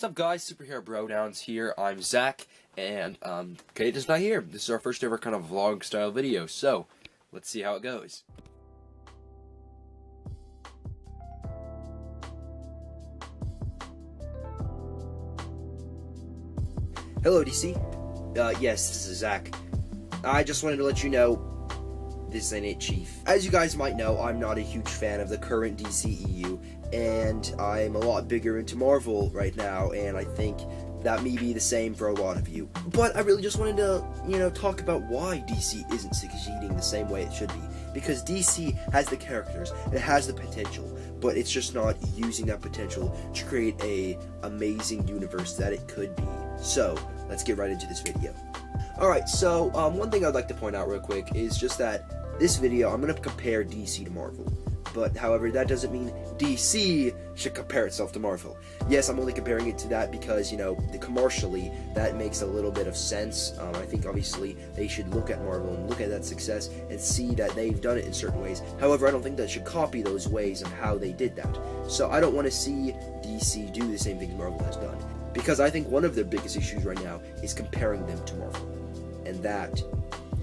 What's up, guys? Superhero Brodowns here. I'm Zach, and Kate is not here. This is our first ever kind of vlog style video, so let's see how it goes. Hello, DC. Yes, this is Zach. I just wanted to let you know this ain't it, Chief. As you guys might know, I'm not a huge fan of the current DCEU, and I'm a lot bigger into Marvel right now, and I think that may be the same for a lot of you. But I really just wanted to, talk about why DC isn't succeeding the same way it should be. Because DC has the characters, it has the potential, but it's just not using that potential to create a amazing universe that it could be. So, let's get right into this video. Alright, so one thing I'd like to point out real quick is just that this video, I'm going to compare DC to Marvel. But, however, that doesn't mean DC should compare itself to Marvel. Yes, I'm only comparing it to that because, commercially, that makes a little bit of sense. I think, obviously, they should look at Marvel and look at that success and see that they've done it in certain ways. However, I don't think they should copy those ways of how they did that. So, I don't want to see DC do the same thing Marvel has done. Because I think one of their biggest issues right now is comparing them to Marvel. And that,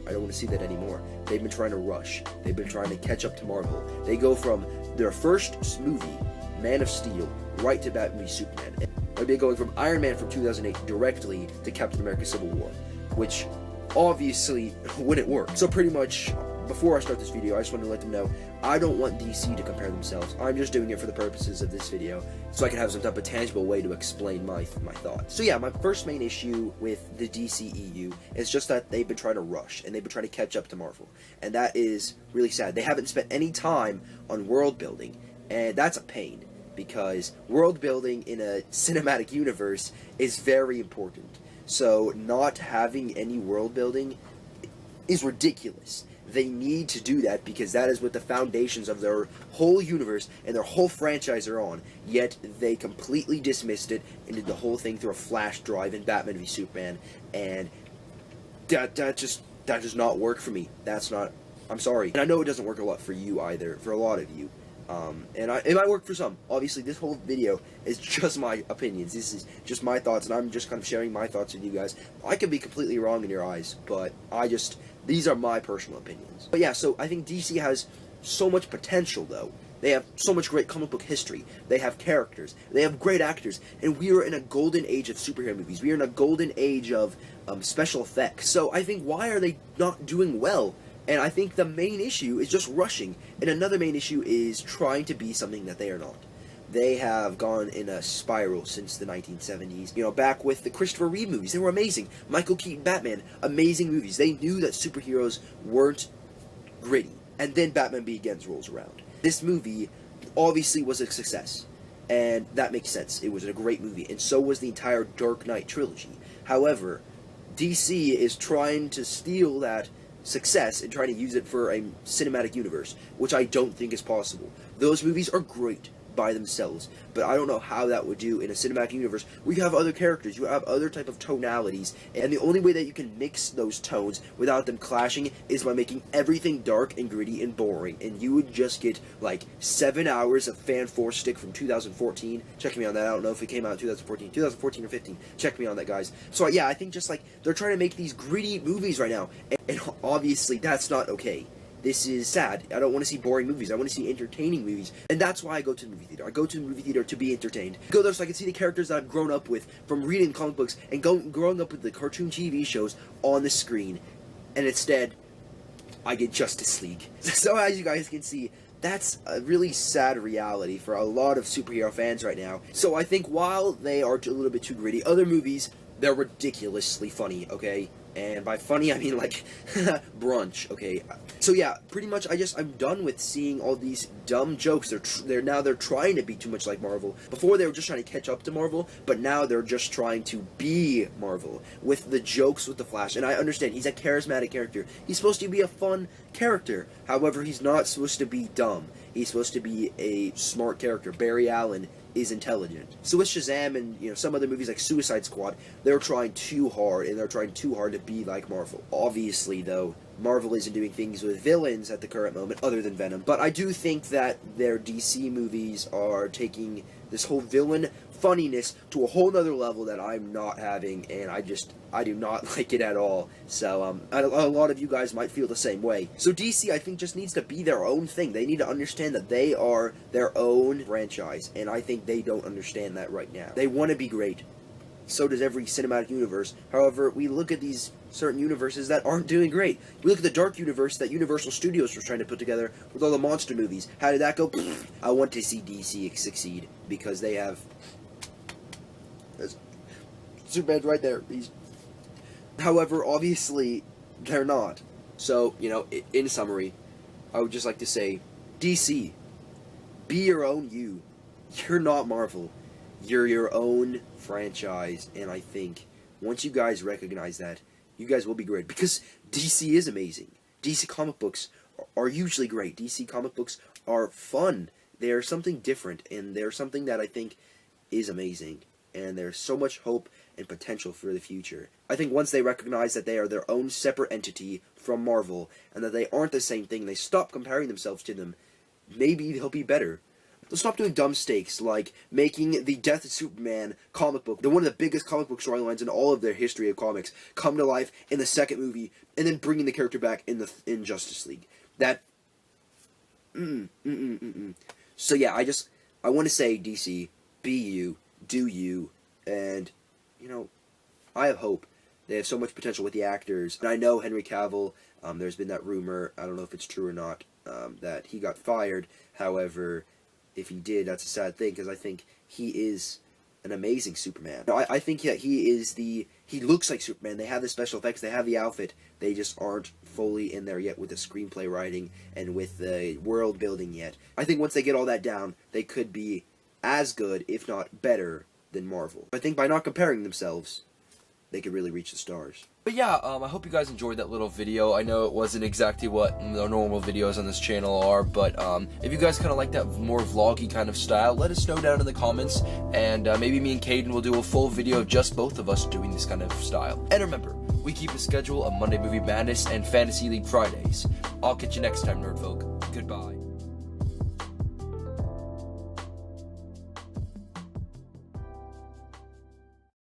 I don't want to see that anymore. They've been trying to rush. They've been trying to catch up to Marvel. They go from their first movie, Man of Steel, right to Batman v Superman. They've been going from Iron Man from 2008 directly to Captain America Civil War, which obviously wouldn't work. So pretty much, before I start this video, I just want to let them know, I don't want DC to compare themselves. I'm just doing it for the purposes of this video, so I can have some type of tangible way to explain my thoughts. So yeah, my first main issue with the DCEU is just that they've been trying to rush, and they've been trying to catch up to Marvel. And that is really sad. They haven't spent any time on world building, and that's a pain, because world building in a cinematic universe is very important. So not having any world building is ridiculous. They need to do that because that is what the foundations of their whole universe and their whole franchise are on. Yet they completely dismissed it and did the whole thing through a flash drive in Batman v Superman, and that does not work for me. I'm sorry. And I know it doesn't work a lot for you either, for a lot of you. It might work for some. Obviously, this whole video is just my opinions. This is just my thoughts, and I'm just kind of sharing my thoughts with you guys. I could be completely wrong in your eyes, but these are my personal opinions. But yeah, so I think DC has so much potential, though. They have so much great comic book history. They have characters. They have great actors. And we are in a golden age of superhero movies. We are in a golden age of special effects. So I think, why are they not doing well? And I think the main issue is just rushing. And another main issue is trying to be something that they are not. They have gone in a spiral since the 1970s. Back with the Christopher Reeve movies. They were amazing. Michael Keaton Batman, amazing movies. They knew that superheroes weren't gritty. And then Batman Begins rolls around. This movie obviously was a success. And that makes sense. It was a great movie. And so was the entire Dark Knight trilogy. However, DC is trying to steal that success and trying to use it for a cinematic universe, which I don't think is possible. Those movies are great by themselves, but I don't know how that would do in a cinematic universe where you have other characters, you have other type of tonalities, and the only way that you can mix those tones without them clashing is by making everything dark and gritty and boring, and you would just get like 7 hours of Fan 4 Stick from 2014. Check me on that. I don't know if it came out in 2014 or 15. Check me on that, guys. So yeah, I think just like they're trying to make these gritty movies right now, and obviously that's not okay. This is sad. I don't want to see boring movies. I want to see entertaining movies. And that's why I go to the movie theater. I go to the movie theater to be entertained. I go there so I can see the characters that I've grown up with from reading comic books and growing up with the cartoon TV shows on the screen. And instead, I get Justice League. So as you guys can see, that's a really sad reality for a lot of superhero fans right now. So I think while they are a little bit too gritty, other movies, they're ridiculously funny, okay? And by funny, I mean like brunch, okay? So yeah, pretty much I'm done with seeing all these dumb jokes. They're trying to be too much like Marvel. Before they were just trying to catch up to Marvel, but now they're just trying to be Marvel with the jokes with the Flash. And I understand, he's a charismatic character. He's supposed to be a fun character. However, he's not supposed to be dumb. He's supposed to be a smart character. Barry Allen is intelligent. So with Shazam and some other movies like Suicide Squad, they're trying too hard, and they're trying too hard to be like Marvel. Obviously, though, Marvel isn't doing things with villains at the current moment, other than Venom. But I do think that their DC movies are taking this whole villain funniness to a whole nother level that I'm not having, and I do not like it at all. So a lot of you guys might feel the same way. So DC, I think, just needs to be their own thing. They need to understand that they are their own franchise, and I think they don't understand that right now. They want to be great. So does every cinematic universe. However, we look at these certain universes that aren't doing great. We look at the Dark Universe that Universal Studios was trying to put together with all the monster movies. How did that go? I want to see DC succeed because they have Superman's right there. However, obviously, they're not. So, in summary, I would just like to say, DC, be your own you. You're not Marvel. You're your own franchise, and I think once you guys recognize that, you guys will be great, because DC is amazing. DC comic books are usually great. DC comic books are fun. They're something different, and they're something that I think is amazing, and there's so much hope and potential for the future. I think once they recognize that they are their own separate entity from Marvel, and that they aren't the same thing, they stop comparing themselves to them, maybe they'll be better. They'll stop doing dumb mistakes like making the Death of Superman comic book, one of the biggest comic book storylines in all of their history of comics, come to life in the second movie, and then bringing the character back in Justice League. That, So yeah, I want to say, DC, be you, do you, and, I have hope. They have so much potential with the actors. And I know Henry Cavill, there's been that rumor, I don't know if it's true or not, that he got fired. However, if he did, that's a sad thing, because I think he is an amazing Superman. I think he looks like Superman. They have the special effects, they have the outfit, they just aren't fully in there yet with the screenplay writing and with the world building yet. I think once they get all that down, they could be as good, if not better, than Marvel. I think by not comparing themselves, they could really reach the stars. But yeah, I hope you guys enjoyed that little video. I know it wasn't exactly what the normal videos on this channel are, but if you guys kind of like that more vloggy kind of style, let us know down in the comments, and maybe me and Caden will do a full video of just both of us doing this kind of style. And remember, we keep a schedule of Monday Movie Madness and Fantasy League Fridays. I'll catch you next time, nerd folk. Goodbye.